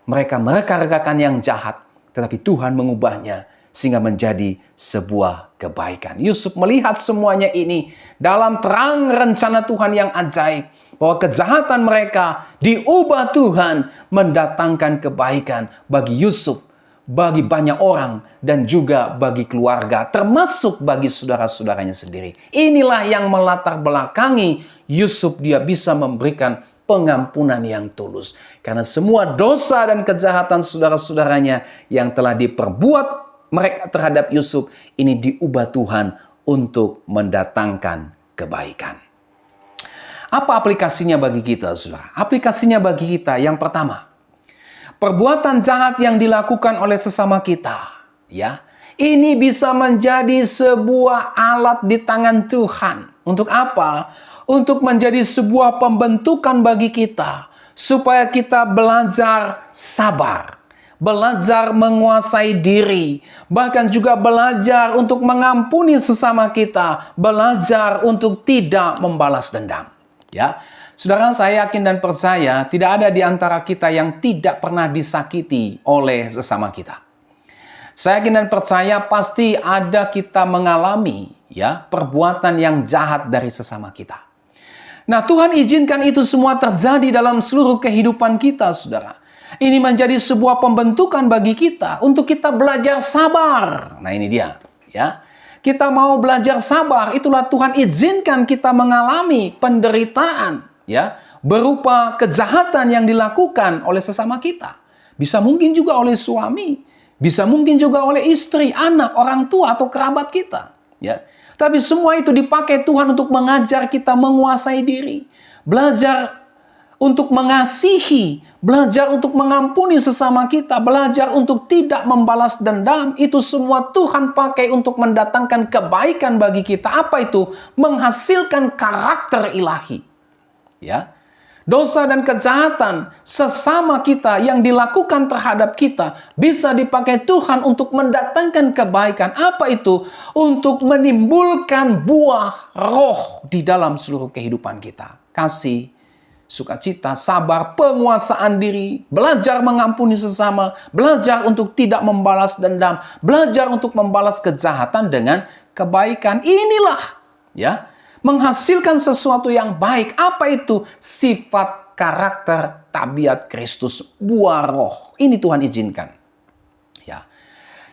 [SPEAKER 1] mereka rekakan yang jahat, tetapi Tuhan mengubahnya sehingga menjadi sebuah kebaikan. Yusuf melihat semuanya ini dalam terang rencana Tuhan yang ajaib, bahwa kejahatan mereka diubah Tuhan mendatangkan kebaikan bagi Yusuf, bagi banyak orang, dan juga bagi keluarga, termasuk bagi saudara-saudaranya sendiri. Inilah yang melatar belakangi Yusuf dia bisa memberikan pengampunan yang tulus. Karena semua dosa dan kejahatan saudara-saudaranya yang telah diperbuat mereka terhadap Yusuf, ini diubah Tuhan untuk mendatangkan kebaikan. Apa aplikasinya bagi kita, saudara? Aplikasinya bagi kita yang pertama, perbuatan jahat yang dilakukan oleh sesama kita, ya, ini bisa menjadi sebuah alat di tangan Tuhan. Untuk apa? Untuk menjadi sebuah pembentukan bagi kita, supaya kita belajar sabar, belajar menguasai diri, bahkan juga belajar untuk mengampuni sesama kita, belajar untuk tidak membalas dendam. Ya, saudara, saya yakin dan percaya tidak ada di antara kita yang tidak pernah disakiti oleh sesama kita. Saya yakin dan percaya pasti ada kita mengalami ya perbuatan yang jahat dari sesama kita. Nah, Tuhan izinkan itu semua terjadi dalam seluruh kehidupan kita, saudara. Ini menjadi sebuah pembentukan bagi kita untuk kita belajar sabar. Nah, ini dia, ya. Kita mau belajar sabar, itulah Tuhan izinkan kita mengalami penderitaan, ya, berupa kejahatan yang dilakukan oleh sesama kita. Bisa mungkin juga oleh suami, bisa mungkin juga oleh istri, anak, orang tua atau kerabat kita, ya. Tapi semua itu dipakai Tuhan untuk mengajar kita menguasai diri, belajar untuk mengasihi, belajar untuk mengampuni sesama kita, belajar untuk tidak membalas dendam. Itu semua Tuhan pakai untuk mendatangkan kebaikan bagi kita. Apa itu? Menghasilkan karakter ilahi. Ya. Dosa dan kejahatan sesama kita yang dilakukan terhadap kita bisa dipakai Tuhan untuk mendatangkan kebaikan. Apa itu? Untuk menimbulkan buah roh di dalam seluruh kehidupan kita. Kasih, sukacita, sabar, penguasaan diri, belajar mengampuni sesama, belajar untuk tidak membalas dendam, belajar untuk membalas kejahatan dengan kebaikan. Inilah, ya, menghasilkan sesuatu yang baik. Apa itu? Sifat, karakter, tabiat Kristus, buah roh. Ini Tuhan izinkan. Ya.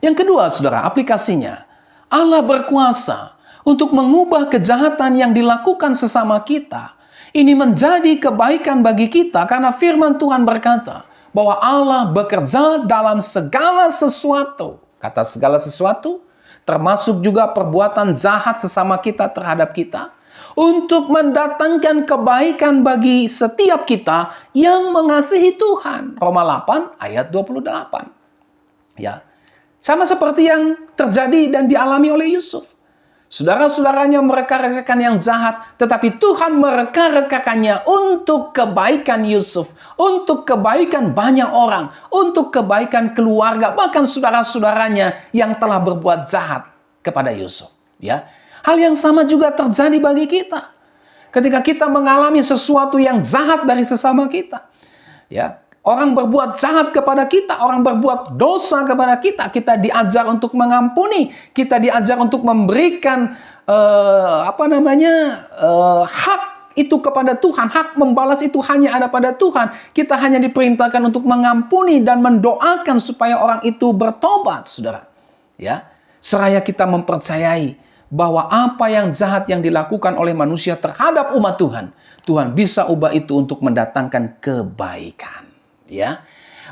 [SPEAKER 1] Yang kedua, saudara, aplikasinya. Allah berkuasa untuk mengubah kejahatan yang dilakukan sesama kita. Ini menjadi kebaikan bagi kita karena firman Tuhan berkata bahwa Allah bekerja dalam segala sesuatu. Kata segala sesuatu, termasuk juga perbuatan jahat sesama kita terhadap kita, untuk mendatangkan kebaikan bagi setiap kita yang mengasihi Tuhan. Roma 8 ayat 28. Ya. Sama seperti yang terjadi dan dialami oleh Yusuf. Saudara-saudaranya mereka-rekakan yang jahat, tetapi Tuhan mereka-rekakannya untuk kebaikan Yusuf, untuk kebaikan banyak orang, untuk kebaikan keluarga, bahkan saudara-saudaranya yang telah berbuat jahat kepada Yusuf. Ya. Hal yang sama juga terjadi bagi kita. Ketika kita mengalami sesuatu yang jahat dari sesama kita. Ya, orang berbuat jahat kepada kita, orang berbuat dosa kepada kita, kita diajar untuk mengampuni, kita diajar untuk memberikan hak itu kepada Tuhan, hak membalas itu hanya ada pada Tuhan. Kita hanya diperintahkan untuk mengampuni dan mendoakan supaya orang itu bertobat, saudara. Ya, seraya kita mempercayai bahwa apa yang jahat yang dilakukan oleh manusia terhadap umat Tuhan, Tuhan bisa ubah itu untuk mendatangkan kebaikan. Ya,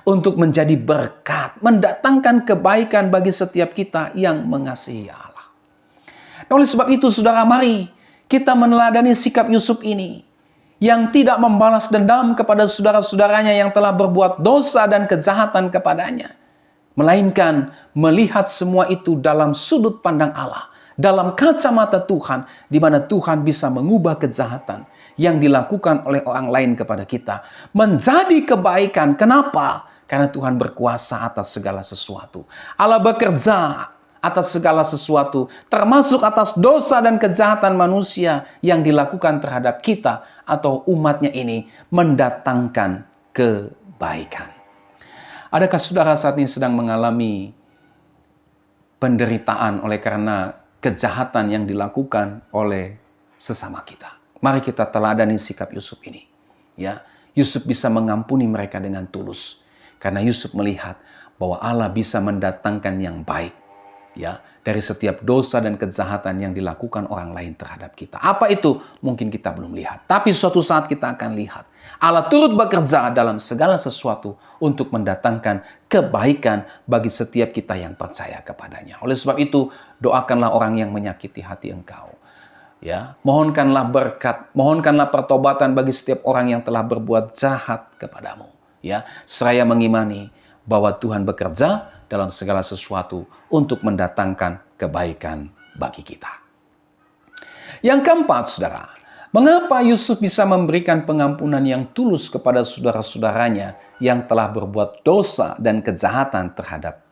[SPEAKER 1] untuk menjadi berkat, mendatangkan kebaikan bagi setiap kita yang mengasihi Allah. Nah, oleh sebab itu, saudara, mari kita meneladani sikap Yusuf ini, yang tidak membalas dendam kepada saudara-saudaranya yang telah berbuat dosa dan kejahatan kepadanya, melainkan melihat semua itu dalam sudut pandang Allah, dalam kacamata Tuhan, di mana Tuhan bisa mengubah kejahatan yang dilakukan oleh orang lain kepada kita menjadi kebaikan. Kenapa? Karena Tuhan berkuasa atas segala sesuatu. Allah bekerja atas segala sesuatu, termasuk atas dosa dan kejahatan manusia yang dilakukan terhadap kita atau umatnya ini, mendatangkan kebaikan. Adakah saudara saat ini sedang mengalami penderitaan oleh karena kejahatan yang dilakukan oleh sesama kita? Mari kita teladani sikap Yusuf ini. Ya, Yusuf bisa mengampuni mereka dengan tulus. Karena Yusuf melihat bahwa Allah bisa mendatangkan yang baik. Ya, dari setiap dosa dan kejahatan yang dilakukan orang lain terhadap kita. Apa itu? Mungkin kita belum lihat. Tapi suatu saat kita akan lihat. Allah turut bekerja dalam segala sesuatu untuk mendatangkan kebaikan bagi setiap kita yang percaya kepadanya. Oleh sebab itu, doakanlah orang yang menyakiti hati engkau. Ya, mohonkanlah berkat, mohonkanlah pertobatan bagi setiap orang yang telah berbuat jahat kepadamu. Ya, seraya mengimani bahwa Tuhan bekerja dalam segala sesuatu untuk mendatangkan kebaikan bagi kita. Yang keempat, saudara, mengapa Yusuf bisa memberikan pengampunan yang tulus kepada saudara-saudaranya yang telah berbuat dosa dan kejahatan terhadap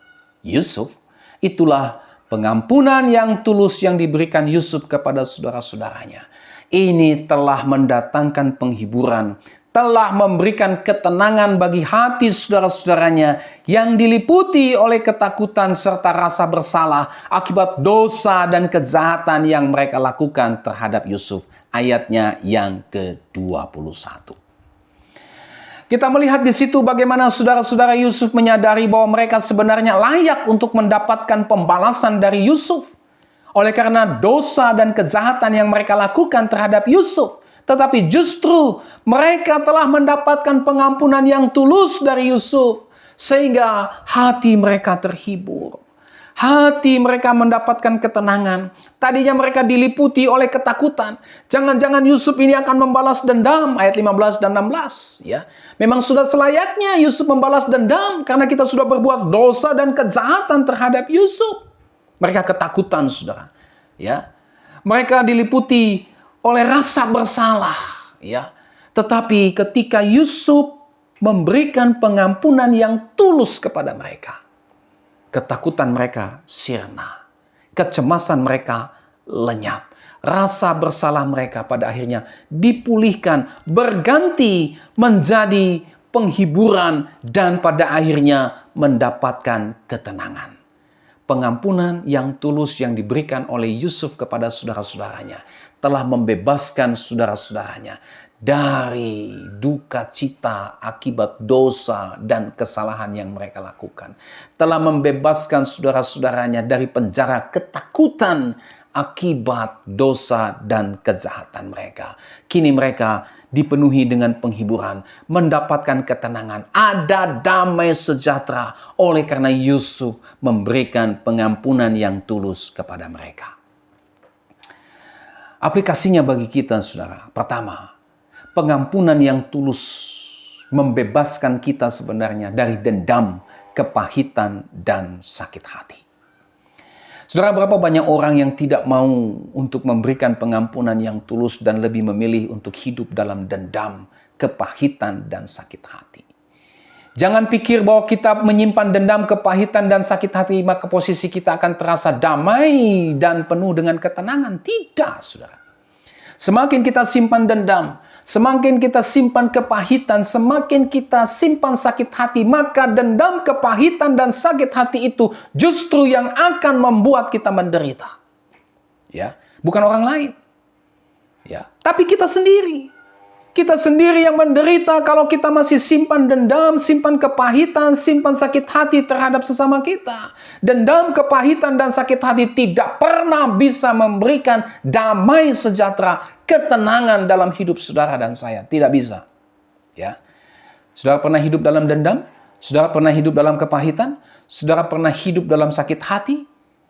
[SPEAKER 1] Yusuf? Itulah pengampunan yang tulus yang diberikan Yusuf kepada saudara-saudaranya. Ini telah mendatangkan penghiburan, telah memberikan ketenangan bagi hati saudara-saudaranya yang diliputi oleh ketakutan serta rasa bersalah akibat dosa dan kejahatan yang mereka lakukan terhadap Yusuf. Ayatnya yang ke-21. Kita melihat di situ bagaimana saudara-saudara Yusuf menyadari bahwa mereka sebenarnya layak untuk mendapatkan pembalasan dari Yusuf. Oleh karena dosa dan kejahatan yang mereka lakukan terhadap Yusuf. Tetapi justru mereka telah mendapatkan pengampunan yang tulus dari Yusuf. Sehingga hati mereka terhibur. Hati mereka mendapatkan ketenangan. Tadinya mereka diliputi oleh ketakutan. Jangan-jangan Yusuf ini akan membalas dendam. Ayat 15 dan 16. Ya. Memang sudah selayaknya Yusuf membalas dendam. Karena kita sudah berbuat dosa dan kejahatan terhadap Yusuf. Mereka ketakutan, saudara. Ya. Mereka diliputi oleh rasa bersalah, ya. Tetapi ketika Yusuf memberikan pengampunan yang tulus kepada mereka, ketakutan mereka sirna, kecemasan mereka lenyap, rasa bersalah mereka pada akhirnya dipulihkan, berganti menjadi penghiburan dan pada akhirnya mendapatkan ketenangan. Pengampunan yang tulus yang diberikan oleh Yusuf kepada saudara-saudaranya telah membebaskan saudara-saudaranya dari duka cita akibat dosa dan kesalahan yang mereka lakukan. Telah membebaskan saudara-saudaranya dari penjara ketakutan akibat dosa dan kejahatan mereka. Kini mereka dipenuhi dengan penghiburan, mendapatkan ketenangan, ada damai sejahtera oleh karena Yusuf memberikan pengampunan yang tulus kepada mereka. Aplikasinya bagi kita, saudara. Pertama, pengampunan yang tulus membebaskan kita sebenarnya dari dendam, kepahitan, dan sakit hati. Saudara, berapa banyak orang yang tidak mau untuk memberikan pengampunan yang tulus dan lebih memilih untuk hidup dalam dendam, kepahitan, dan sakit hati. Jangan pikir bahwa kita menyimpan dendam, kepahitan, dan sakit hati, maka posisi kita akan terasa damai dan penuh dengan ketenangan. Tidak, saudara. Semakin kita simpan dendam, semakin kita simpan kepahitan, semakin kita simpan sakit hati, maka dendam, kepahitan, dan sakit hati itu justru yang akan membuat kita menderita. Ya, bukan orang lain. Ya, tapi kita sendiri. Kita sendiri yang menderita kalau kita masih simpan dendam, simpan kepahitan, simpan sakit hati terhadap sesama kita. Dendam, kepahitan, dan sakit hati tidak pernah bisa memberikan damai sejahtera, ketenangan dalam hidup saudara dan saya. Tidak bisa. Ya. Saudara pernah hidup dalam dendam? Saudara pernah hidup dalam kepahitan? Saudara pernah hidup dalam sakit hati?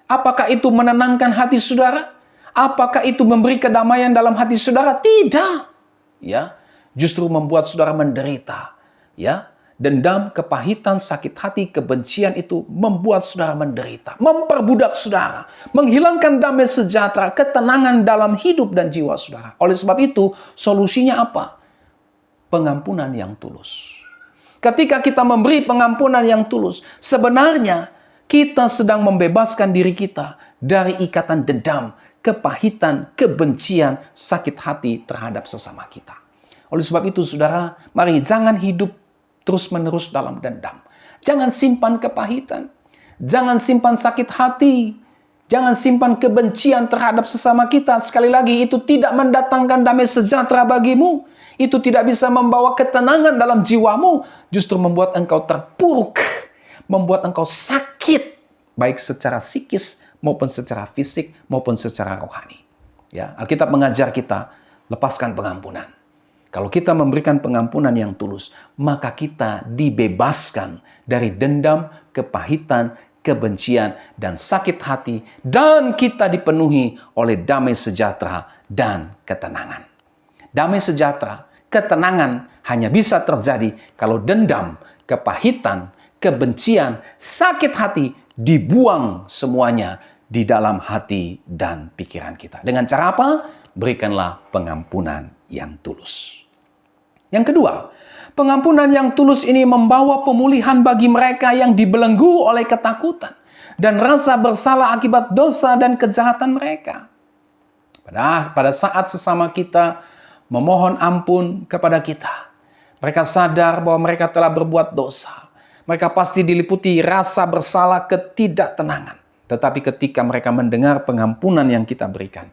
[SPEAKER 1] Apakah itu menenangkan hati saudara? Apakah itu memberi kedamaian dalam hati saudara? Tidak. Ya, justru membuat saudara menderita. Ya, dendam, kepahitan, sakit hati, kebencian itu membuat saudara menderita, memperbudak saudara, menghilangkan damai sejahtera, ketenangan dalam hidup dan jiwa saudara. Oleh sebab itu, solusinya apa? Pengampunan yang tulus. Ketika kita memberi pengampunan yang tulus, sebenarnya kita sedang membebaskan diri kita dari ikatan dendam, kepahitan, kebencian, sakit hati terhadap sesama kita. Oleh sebab itu, saudara, mari jangan hidup terus-menerus dalam dendam. Jangan simpan kepahitan. Jangan simpan sakit hati. Jangan simpan kebencian terhadap sesama kita. Sekali lagi, itu tidak mendatangkan damai sejahtera bagimu. Itu tidak bisa membawa ketenangan dalam jiwamu. Justru membuat engkau terpuruk. Membuat engkau sakit. Baik secara psikis maupun secara fisik, maupun secara rohani. Ya, Alkitab mengajar kita, lepaskan pengampunan. Kalau kita memberikan pengampunan yang tulus, maka kita dibebaskan dari dendam, kepahitan, kebencian, dan sakit hati, dan kita dipenuhi oleh damai sejahtera dan ketenangan. Damai sejahtera, ketenangan hanya bisa terjadi kalau dendam, kepahitan, kebencian, sakit hati dibuang semuanya di dalam hati dan pikiran kita. Dengan cara apa? Berikanlah pengampunan yang tulus. Yang kedua, pengampunan yang tulus ini membawa pemulihan bagi mereka yang dibelenggu oleh ketakutan dan rasa bersalah akibat dosa dan kejahatan mereka. Pada saat sesama kita memohon ampun kepada kita, mereka sadar bahwa mereka telah berbuat dosa. Mereka pasti diliputi rasa bersalah, ketidaktenangan. Tetapi ketika mereka mendengar pengampunan yang kita berikan,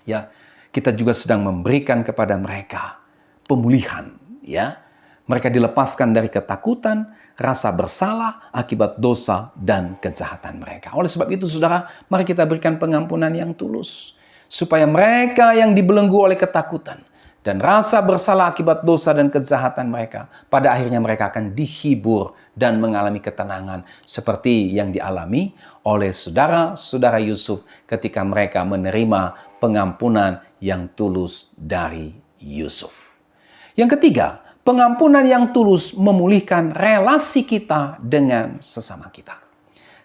[SPEAKER 1] ya, kita juga sedang memberikan kepada mereka pemulihan, ya. Mereka dilepaskan dari ketakutan, rasa bersalah akibat dosa dan kejahatan mereka. Oleh sebab itu, saudara, mari kita berikan pengampunan yang tulus, supaya mereka yang dibelenggu oleh ketakutan dan rasa bersalah akibat dosa dan kejahatan mereka, pada akhirnya mereka akan dihibur dan mengalami ketenangan seperti yang dialami oleh saudara-saudara Yusuf ketika mereka menerima pengampunan yang tulus dari Yusuf. Yang ketiga, pengampunan yang tulus memulihkan relasi kita dengan sesama kita.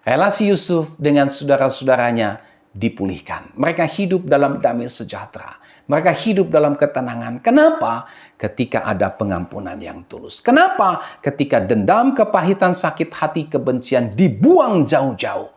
[SPEAKER 1] Relasi Yusuf dengan saudara-saudaranya dipulihkan. Mereka hidup dalam damai sejahtera. Mereka hidup dalam ketenangan. Kenapa? Ketika ada pengampunan yang tulus. Kenapa? Ketika dendam, kepahitan, sakit hati, kebencian dibuang jauh-jauh.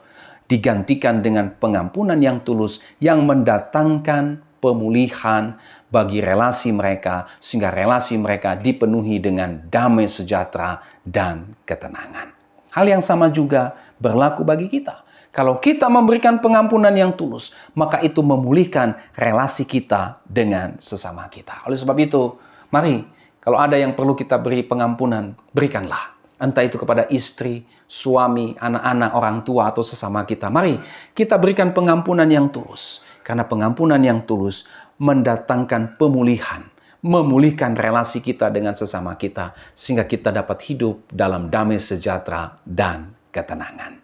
[SPEAKER 1] Digantikan dengan pengampunan yang tulus yang mendatangkan pemulihan bagi relasi mereka, sehingga relasi mereka dipenuhi dengan damai sejahtera dan ketenangan. Hal yang sama juga berlaku bagi kita. Kalau kita memberikan pengampunan yang tulus, maka itu memulihkan relasi kita dengan sesama kita. Oleh sebab itu, mari, kalau ada yang perlu kita beri pengampunan, berikanlah. Entah itu kepada istri, suami, anak-anak, orang tua, atau sesama kita. Mari kita berikan pengampunan yang tulus. Karena pengampunan yang tulus mendatangkan pemulihan, memulihkan relasi kita dengan sesama kita, sehingga kita dapat hidup dalam damai sejahtera dan ketenangan.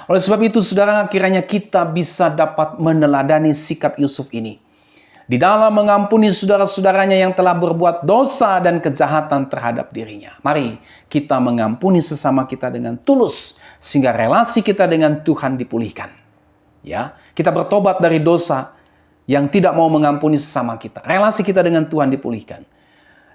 [SPEAKER 1] Oleh sebab itu, saudara, kiranya kita bisa dapat meneladani sikap Yusuf ini di dalam mengampuni saudara-saudaranya yang telah berbuat dosa dan kejahatan terhadap dirinya. Mari kita mengampuni sesama kita dengan tulus, sehingga relasi kita dengan Tuhan dipulihkan. Ya, kita bertobat dari dosa yang tidak mau mengampuni sesama kita. Relasi kita dengan Tuhan dipulihkan.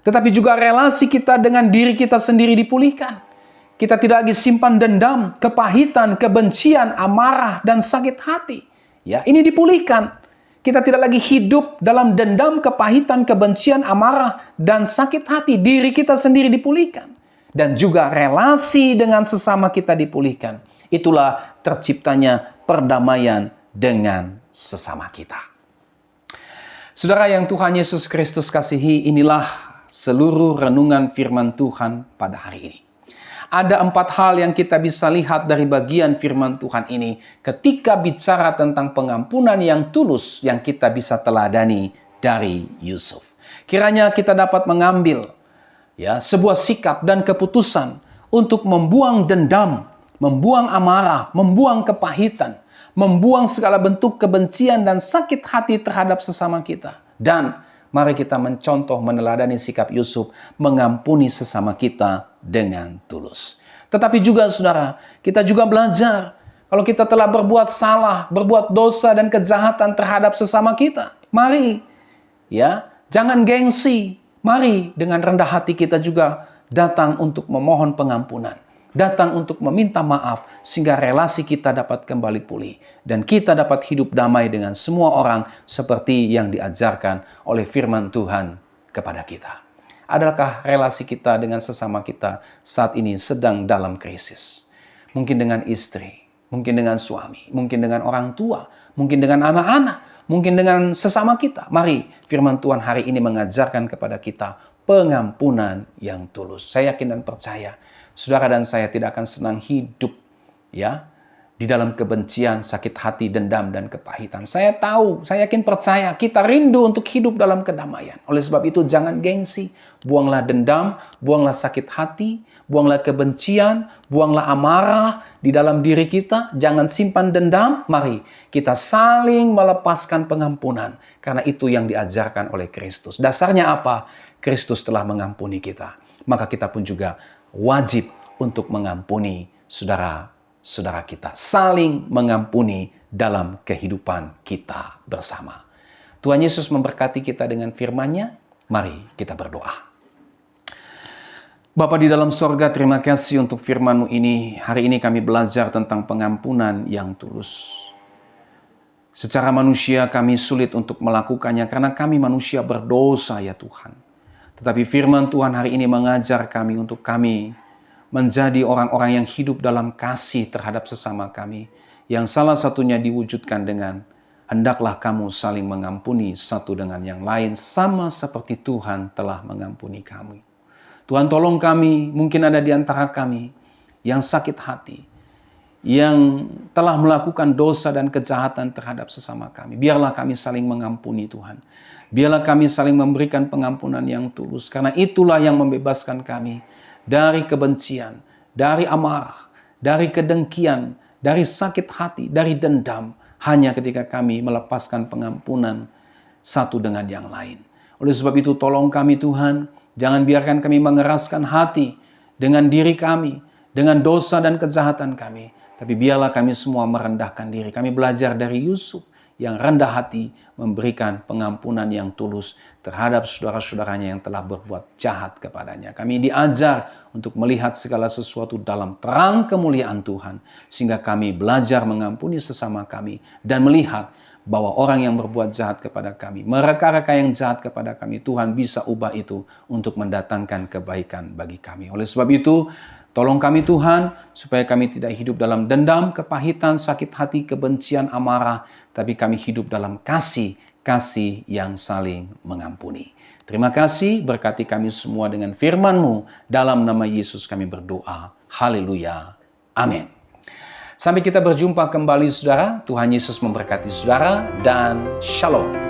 [SPEAKER 1] Tetapi juga relasi kita dengan diri kita sendiri dipulihkan. Kita tidak lagi simpan dendam, kepahitan, kebencian, amarah, dan sakit hati. Ya, ini dipulihkan. Kita tidak lagi hidup dalam dendam, kepahitan, kebencian, amarah, dan sakit hati. Diri kita sendiri dipulihkan. Dan juga relasi dengan sesama kita dipulihkan. Itulah terciptanya perdamaian dengan sesama kita. Saudara yang Tuhan Yesus Kristus kasihi, inilah seluruh renungan firman Tuhan pada hari ini. Ada 4 hal yang kita bisa lihat dari bagian firman Tuhan ini ketika bicara tentang pengampunan yang tulus yang kita bisa teladani dari Yusuf. Kiranya kita dapat mengambil sebuah sikap dan keputusan untuk membuang dendam, membuang amarah, membuang kepahitan, membuang segala bentuk kebencian dan sakit hati terhadap sesama kita. Dan mari kita mencontoh meneladani sikap Yusuf, mengampuni sesama kita dengan tulus. Tetapi juga saudara, kita juga belajar kalau kita telah berbuat salah, berbuat dosa dan kejahatan terhadap sesama kita. Mari, jangan gengsi. Mari dengan rendah hati kita juga datang untuk memohon pengampunan. Datang untuk meminta maaf sehingga relasi kita dapat kembali pulih. Dan kita dapat hidup damai dengan semua orang seperti yang diajarkan oleh firman Tuhan kepada kita. Adakah relasi kita dengan sesama kita saat ini sedang dalam krisis? Mungkin dengan istri, mungkin dengan suami, mungkin dengan orang tua, mungkin dengan anak-anak, mungkin dengan sesama kita. Mari firman Tuhan hari ini mengajarkan kepada kita pengampunan yang tulus. Saya yakin dan percaya saudara dan saya tidak akan senang hidup di dalam kebencian, sakit hati, dendam, dan kepahitan. Saya tahu, saya yakin percaya, kita rindu untuk hidup dalam kedamaian. Oleh sebab itu, jangan gengsi. Buanglah dendam, buanglah sakit hati, buanglah kebencian, buanglah amarah di dalam diri kita. Jangan simpan dendam. Mari kita saling melepaskan pengampunan. Karena itu yang diajarkan oleh Kristus. Dasarnya apa? Kristus telah mengampuni kita. Maka kita pun juga wajib untuk mengampuni saudara kita, saling mengampuni dalam kehidupan kita bersama. Tuhan Yesus memberkati kita dengan firman-Nya. Mari kita berdoa. Bapa di dalam sorga, terima kasih untuk firman-Mu ini. Hari ini kami belajar tentang pengampunan yang tulus. Secara manusia kami sulit untuk melakukannya karena kami manusia berdosa ya Tuhan. Tetapi firman Tuhan hari ini mengajar kami untuk kami menjadi orang-orang yang hidup dalam kasih terhadap sesama kami. Yang salah satunya diwujudkan dengan hendaklah kamu saling mengampuni satu dengan yang lain sama seperti Tuhan telah mengampuni kami. Tuhan tolong kami, mungkin ada di antara kami yang sakit hati, yang telah melakukan dosa dan kejahatan terhadap sesama kami. Biarlah kami saling mengampuni Tuhan. Biarlah kami saling memberikan pengampunan yang tulus. Karena itulah yang membebaskan kami dari kebencian, dari amarah, dari kedengkian, dari sakit hati, dari dendam. Hanya ketika kami melepaskan pengampunan satu dengan yang lain. Oleh sebab itu tolong kami Tuhan, jangan biarkan kami mengeraskan hati dengan diri kami, dengan dosa dan kejahatan kami. Tapi biarlah kami semua merendahkan diri. Kami belajar dari Yusuf yang rendah hati memberikan pengampunan yang tulus terhadap saudara-saudaranya yang telah berbuat jahat kepadanya. Kami diajar untuk melihat segala sesuatu dalam terang kemuliaan Tuhan. Sehingga kami belajar mengampuni sesama kami dan melihat bahwa orang yang berbuat jahat kepada kami, mereka-reka yang jahat kepada kami, Tuhan bisa ubah itu untuk mendatangkan kebaikan bagi kami. Oleh sebab itu, tolong kami Tuhan, supaya kami tidak hidup dalam dendam, kepahitan, sakit hati, kebencian, amarah, tapi kami hidup dalam kasih yang saling mengampuni. Terima kasih, berkati kami semua dengan firman-Mu. Dalam nama Yesus kami berdoa. Haleluya. Amin. Sampai kita berjumpa kembali saudara. Tuhan Yesus memberkati saudara dan shalom.